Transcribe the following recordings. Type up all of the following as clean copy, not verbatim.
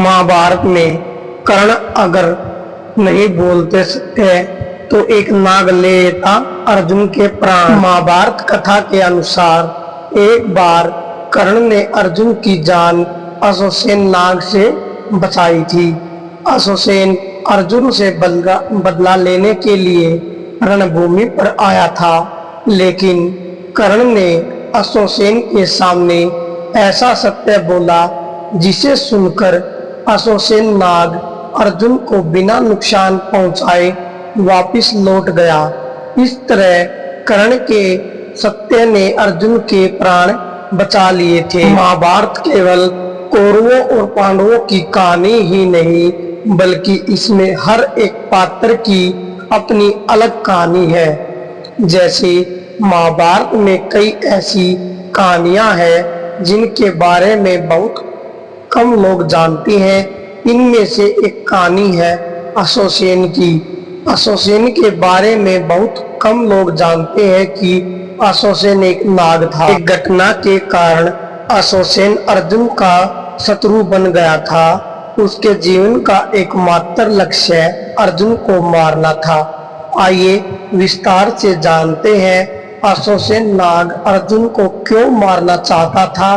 महाभारत में कर्ण अगर नहीं बोलते थे तो एक नाग ले लेता अर्जुन के प्राण। महाभारत कथा के अनुसार एक बार कर्ण ने अर्जुन की जान अश्वसेन नाग से बचाई थी। अश्वसेन अर्जुन से बदला लेने के लिए रणभूमि पर आया था, लेकिन कर्ण ने अश्वसेन के सामने ऐसा सत्य बोला जिसे सुनकर अश्वसेन नाग अर्जुन को बिना नुकसान पहुंचाए वापस लौट गया। इस तरह कर्ण के सत्य ने अर्जुन के प्राण बचा लिए थे। महाभारत केवल कौरवों और पांडवों की कहानी ही नहीं, बल्कि इसमें हर एक पात्र की अपनी अलग कहानी है। जैसे महाभारत में कई ऐसी कहानियां हैं जिनके बारे में बहुत कम लोग जानते हैं। इनमें से एक कहानी है अश्वसेन की। अश्वसेन के बारे में बहुत कम लोग जानते हैं कि अश्वसेन एक नाग था। एक घटना के कारण अश्वसेन अर्जुन का शत्रु बन गया था। उसके जीवन का एकमात्र लक्ष्य अर्जुन को मारना था। आइए विस्तार से जानते हैं अश्वसेन नाग अर्जुन को क्यों मारना चाहता था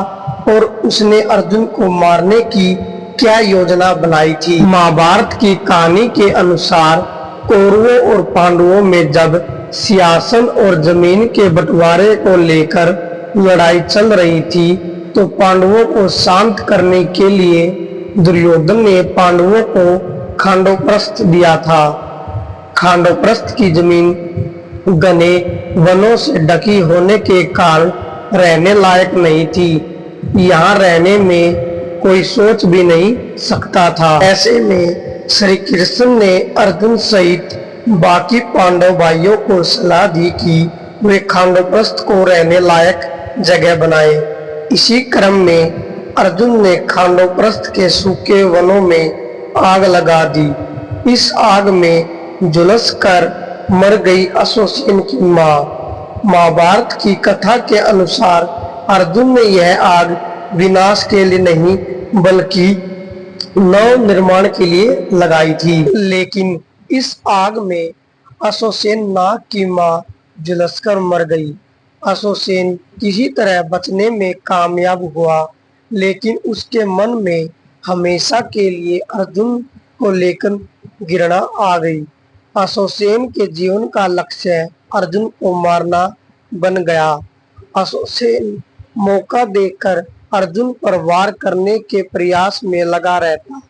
और उसने अर्जुन को मारने की क्या योजना बनाई थी। महाभारत की कहानी के अनुसार कौरवों और पांडवों में जब सिंहासन और जमीन के बंटवारे को लेकर लड़ाई चल रही थी, तो पांडवों को शांत करने के लिए दुर्योधन ने पांडवों को खांडवप्रस्थ दिया था। खांडवप्रस्थ की जमीन घने वनों से ढकी होने के कारण रहने लायक नहीं थी। यहाँ रहने में कोई सोच भी नहीं सकता था। ऐसे में श्री कृष्ण ने अर्जुन सहित बाकी पांडव भाइयों को सलाह दी कि वे खांडवप्रस्थ को रहने लायक जगह बनाए। इसी क्रम में अर्जुन ने खांडवप्रस्थ के सूखे वनों में आग लगा दी। इस आग में झुलस कर मर गई अश्वसेन की मां। महाभारत की कथा के अनुसार अर्जुन ने यह आग विनाश के लिए नहीं बल्कि नव निर्माण के लिए लगाई थी। लेकिन इस आग में अश्वसेन नाग की मां झुलसकर मर गई। अश्वसेन किसी तरह बचने में कामयाब हुआ, लेकिन उसके मन में हमेशा के लिए अर्जुन को लेकर घृणा आ गई। अश्वसेन के जीवन का लक्ष्य अर्जुन को मारना बन गया। अश्वसेन मौका देकर अर्जुन पर वार करने के प्रयास में लगा रहता,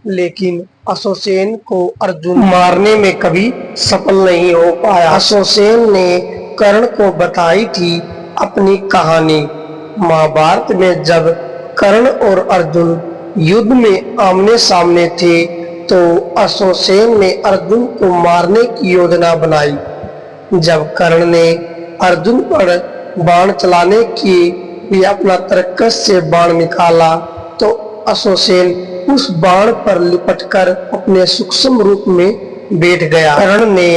लेकिन अश्वसेन को अर्जुन मारने में कभी सफल नहीं हो पाया। अश्वसेन ने कर्ण को बताई थी अपनी कहानी। महाभारत में जब कर्ण और अर्जुन युद्ध में आमने सामने थे, तो अश्वसेन ने अर्जुन को मारने की योजना बनाई। जब कर्ण ने अर्जुन पर बाण चलाने के लिए अपना तरकस से बाण निकाला, तो अश्वसेन उस बाण पर लिपटकर अपने सूक्ष्म रूप में बैठ गया। कर्ण ने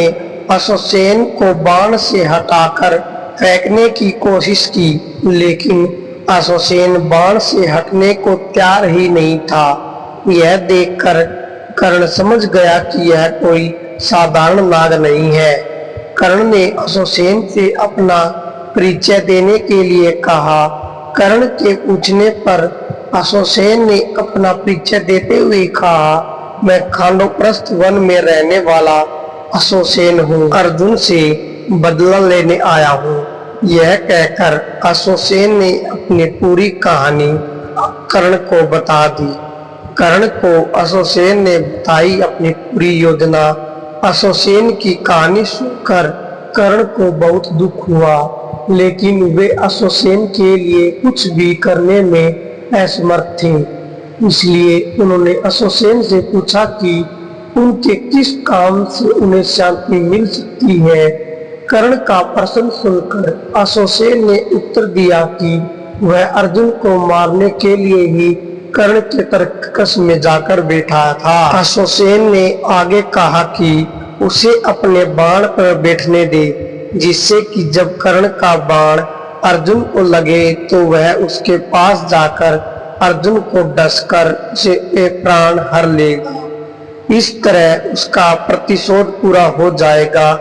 अश्वसेन को बाण से हटाकर फेंकने की कोशिश की, लेकिन अश्वसेन बाण से हटने को तैयार ही नहीं था। यह देखकर कर्ण समझ गया कि यह कोई साधारण नाग नहीं है। कर्ण ने अश्वसेन से अपना परिचय देने के लिए कहा। कर्ण के पूछने पर अश्वसेन ने अपना परिचय देते हुए कहा, मैं खांडवप्रस्थ वन में रहने वाला अश्वसेन हूँ, अर्जुन से बदला लेने आया हूँ। यह कहकर अश्वसेन ने अपनी पूरी कहानी कर्ण को बता दी। कर्ण को अश्वसेन ने बताई अपनी पूरी योजना। अश्वसेन की कहानी सुनकर कर्ण को बहुत दुख हुआ, लेकिन वे अश्वसेन के लिए कुछ भी करने में असमर्थ थे। इसलिए उन्होंने अश्वसेन से पूछा कि उनके किस काम से उन्हें शांति मिल सकती है। कर्ण का प्रश्न सुनकर अश्वसेन ने उत्तर दिया कि वह अर्जुन को मारने के लिए ही कर्ण के तरकस में जाकर बैठा था। अश्वसेन ने आगे कहा कि उसे अपने बाण पर बैठने दे, जिससे कि जब कर्ण का बाण अर्जुन को लगे तो वह उसके पास जाकर अर्जुन को डसकर से प्राण हर लेगा। इस तरह उसका प्रतिशोध पूरा हो जाएगा।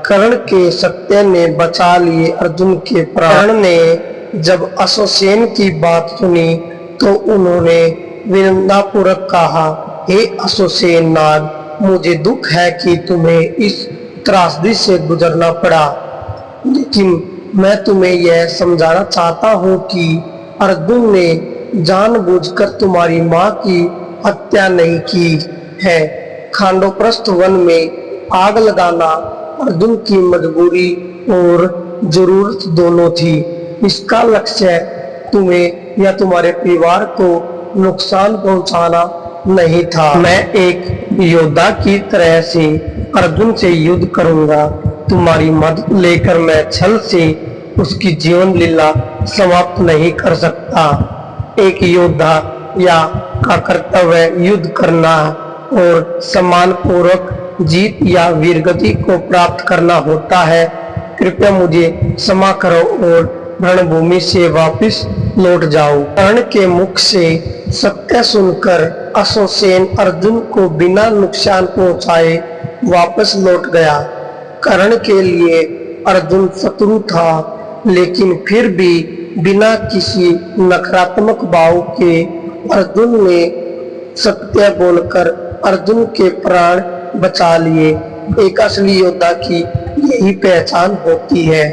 कर्ण के सत्य ने बचा लिए अर्जुन के प्राण। कर्ण ने जब अश्वसेन की बात सुनी तो उन्होंने विनम्रतापूर्वक कहा, हे अश्वसेन नाग, मुझे दुख है कि तुम्हें इस त्रासदी से गुजरना पड़ा, लेकिन मैं तुम्हें यह समझाना चाहता हूँ कि अर्जुन ने जानबूझकर तुम्हारी माँ की हत्या नहीं की है। खांडवप्रस्थ वन में आग लगाना अर्जुन की मजबूरी और जरूरत दोनों थी। इसका लक्ष्य तुम्हें या तुम्हारे परिवार को नुकसान पहुंचाना नहीं था। मैं एक योद्धा की तरह से अर्जुन से युद्ध करूंगा। तुम्हारी मदद लेकर मैं छल से उसकी जीवन लीला समाप्त नहीं कर सकता। एक योद्धा या का कर्तव्य युद्ध करना और सम्मानपूर्वक जीत या वीरगति को प्राप्त करना होता है। कृपया मुझे क्षमा करो और रणभूमि से वापस लौट जाओ। कर्ण के मुख से सत्य सुनकर अश्वसेन अर्जुन को बिना नुकसान पहुंचाए वापस लौट गया। कर्ण के लिए अर्जुन शत्रु था, लेकिन फिर भी बिना किसी नकारात्मक भाव के अर्जुन ने सत्य बोलकर अर्जुन के प्राण बचा लिए। एक असली योद्धा की यही पहचान होती है।